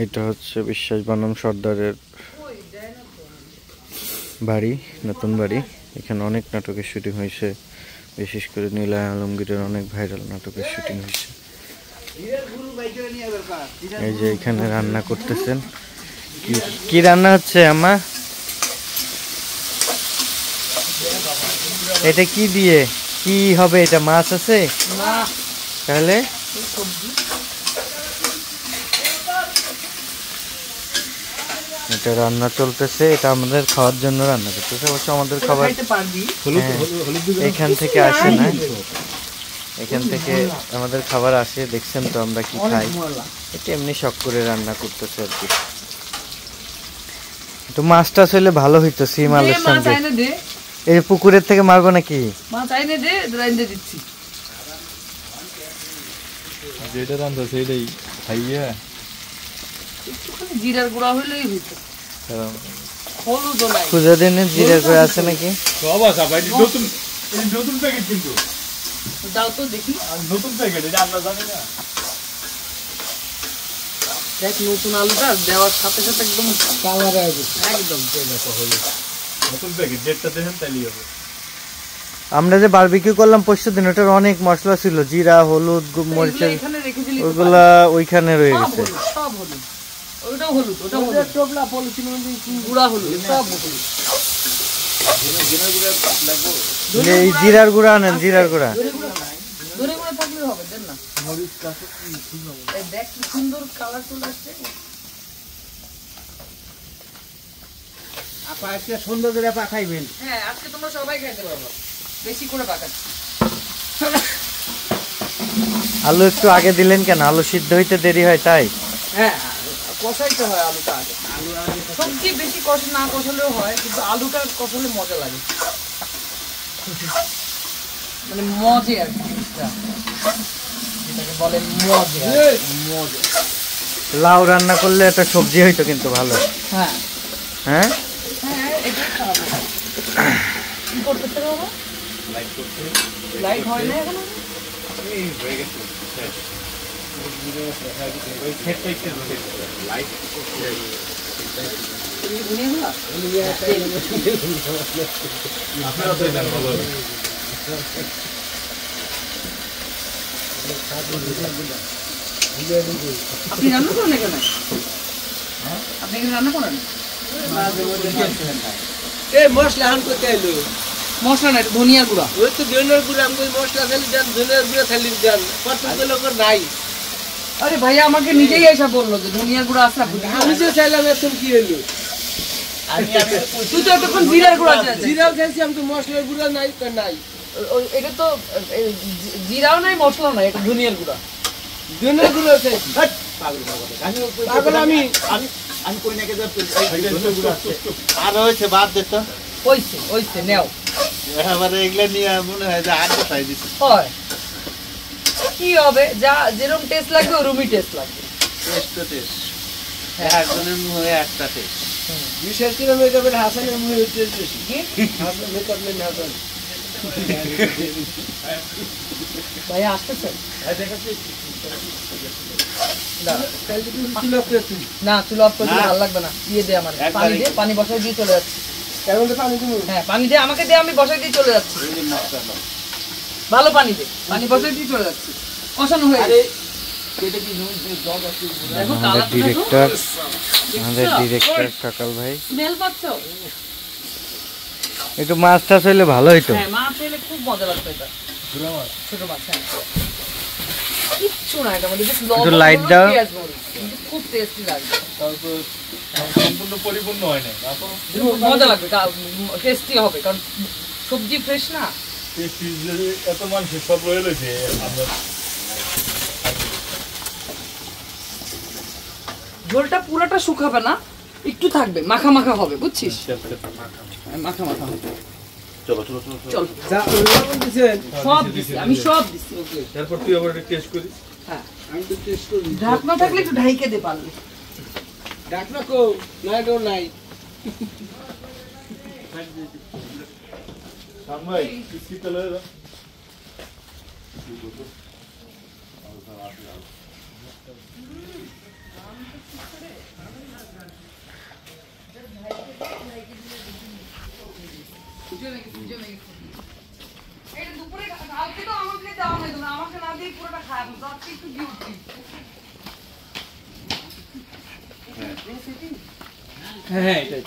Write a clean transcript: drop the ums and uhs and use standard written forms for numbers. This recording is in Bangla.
এটা হচ্ছে বিশ্বাস বনাম সর্দারের বাড়ি, নতুন বাড়ি। এখানে অনেক নাটকের শুটিং হয়েছে, বিশেষ করে নীলা আলমগীরের অনেক ভাইরাল নাটকের শুটিং হয়েছে। এই যে এখানে রান্না করতেছেন। কি রান্না হচ্ছে আম্মা? এটা কি দিয়ে কি হবে? এটা মাছ আছে তাহলে? এটা রান্না চলতেছে, এটা আমাদের খাওয়ার জন্য রান্না করতেছে। অবশ্য আমাদের খাবার এখান থেকে আসে না, এখান থেকে আমাদের খাবার আসে। দেখছেন তো আমরা কি খাই। এটা এমনি শখ করে রান্না করতেছে আর কি। তো মাছটা আসলে ভালো হইতো সিম আলুর সঙ্গে। এই পুকুরের থেকে মারবো নাকি? মাছ আইনে দে, রাইন্দে দিচ্ছি। যেটা রান্না সেইটাই খাইয়া একটুখানি জিরার গুঁড়া হইলেই হইতো। হলুদ নাই। খুঁজে দিন জিরার গুঁড়া আছে নাকি? সব আছে ভাই, নতুন এই নতুন প্যাকেট কিন্তু। দাও তো দেখি। নতুন প্যাকেট, এটা আমরা জানি না। দেখ নতুন আলুটা দেওয়ার সাথে সাথে একদম কালার হয়ে গেছে, একদম তেলটা হলুদ। নতুন প্যাকেট ডেটটা দেখেন তাইলেই হবে। আমরা যে বারবিকিউ করলাম পরশু দিন, ওটার অনেক মশলা ছিল, জিরা, হলুদ, মরিচ, ওইগুলা ওইখানে রয়ে গেছে। সব হলুদ, ওটাও হলুদ, ওটা হলুদ, টোপলা পলিথিন গুঁড়া হলুদ, সব হলুদ। এই জিরার গুঁড়া আনেন, জিরার গুঁড়া। ধরে গুঁড়া থাকলে হবে, দেন না। মরিচ কাছে ঠিক হবে। এই দেখ কি সুন্দর কালার চলে আসছে। আপা আজকে সুন্দর করে পাকাইবেন। হ্যাঁ, আজকে তোমরা সবাই খাইতে পারবে, বেশি করে পাকাচ্ছি। আলু একটু আগে দিলেন কেন? আলু সিদ্ধ হইতে দেরি হয় তাই? হ্যাঁ, কষাইতে হয় আলুটা আগে। আলু আগে সবজি বেশি কষা না কষালেও হয়, কিন্তু আলুটা কষালে মজা লাগে, মানে মজে আর কি। এটাকে বলে মজে। মজে লাউ রান্না করলে একটা সবজি হইতো কিন্তু ভালো। হ্যাঁ হ্যাঁ হ্যাঁ, এটাই খারাপ। কি করতেছে বাবা? লাইট করতে। লাইট হয় না এখনো? এই হয়ে গেছে। লাইট করতে। আপনারা তো জানেন ভালো। আপনি রান্না করেন এখানে? আপনি এখানে রান্না করেন? মশলা আন করতে এলো। মশলা নাই, ধনিয়ার গুঁড়া। ওই তো ধনিয়ার গুঁড়া, আমি মশলা খালি দেন, ধনিয়ার গুঁড়া খালি দেন, কত লোক নাই। আরে ভাইয়া আমাকে নিজেই এসে বললো যে ধনিয়ার গুঁড়া আছে। আমি তো চাইলাম এখন কি হলো। তুই তো এতক্ষণ জিরার গুঁড়া চাইছিস। জিরাও চাইছি, আমি তো মশলার গুঁড়া নাই তো নাই। এটা তো জিরাও নাই, মশলাও নাই, এটা ধনিয়ার গুঁড়া। ধনিয়ার গুঁড়া চাইছি। পাগল আমি কই না কে আর হয়েছে বাদ দে তো। ওইছে নেও। এবারে এগুলা নিয়ে মনে হয় যে আর কোথায় দিছি। হয় কি হবে, যা যেরকম টেস্ট লাগবে ওরকমই টেস্ট লাগবে। টেস্ট তো টেস্ট, একজনের মুখে একটা টেস্ট। বিশেষ করে মেকআপের হাসানের মুখে টেস্ট বেশি। হাসান মেকআপ নেই, হাসান ভাই আসতেছে। না চুল অফ করে ভালো লাগবে না, দিয়ে দে আমার পানি দে, পানি বসাই দিয়ে চলে যাচ্ছি। হ্যাঁ পানি দে, আমাকে দে, আমি বসাই দিয়ে চলে যাচ্ছি। ভালো পানি দে, পানি বসাই দিয়ে চলে যাচ্ছি। কষানো হয়ে গেছে। আমাদের ডিরেক্টর সকাল ভাই। স্মেল পাচ্ছ? একটু মাছ টাছ হইলে ভালো হইতো। হ্যাঁ মাছ হইলে খুব মজা লাগতো। এটা ছোট মাছ, হ্যাঁ কিচ্ছু না, এটা মধ্যে একটু লাইট দাও, খুব টেস্টি লাগবে। তারপর সম্পূর্ণ পরিপূর্ণ হয় না, তারপর মজা লাগবে, টেস্টি হবে, কারণ সবজি ফ্রেশ না। এত মানুষ সব রয়ে রয়েছে। ঝোলটা পুরোটা শুকাবে না, একটু থাকবে, মাখা মাখা হবে, বুঝছিস? মাখা মাখা হবে। চলো চলো চলো চল যা লবণ দিছেন, সব দিছি আমি, সব দিছি। ওকে, তারপর তুই আবার টেস্ট করিস। হ্যাঁ আমি তো টেস্ট করি। ঢাকনা থাকলে একটু ঢাইকে দে পারলে। ঢাকনা কো নাই ডো নাই। সামনে কি তেলে দাও। এটা দুপুরে কালকে তো আমাকে দেওয়া হয়তো না, আমাকে না দিয়ে পুরোটা খাওয়াবো, রাত্রে একটু ডিউটি। হ্যাঁ, এটাই।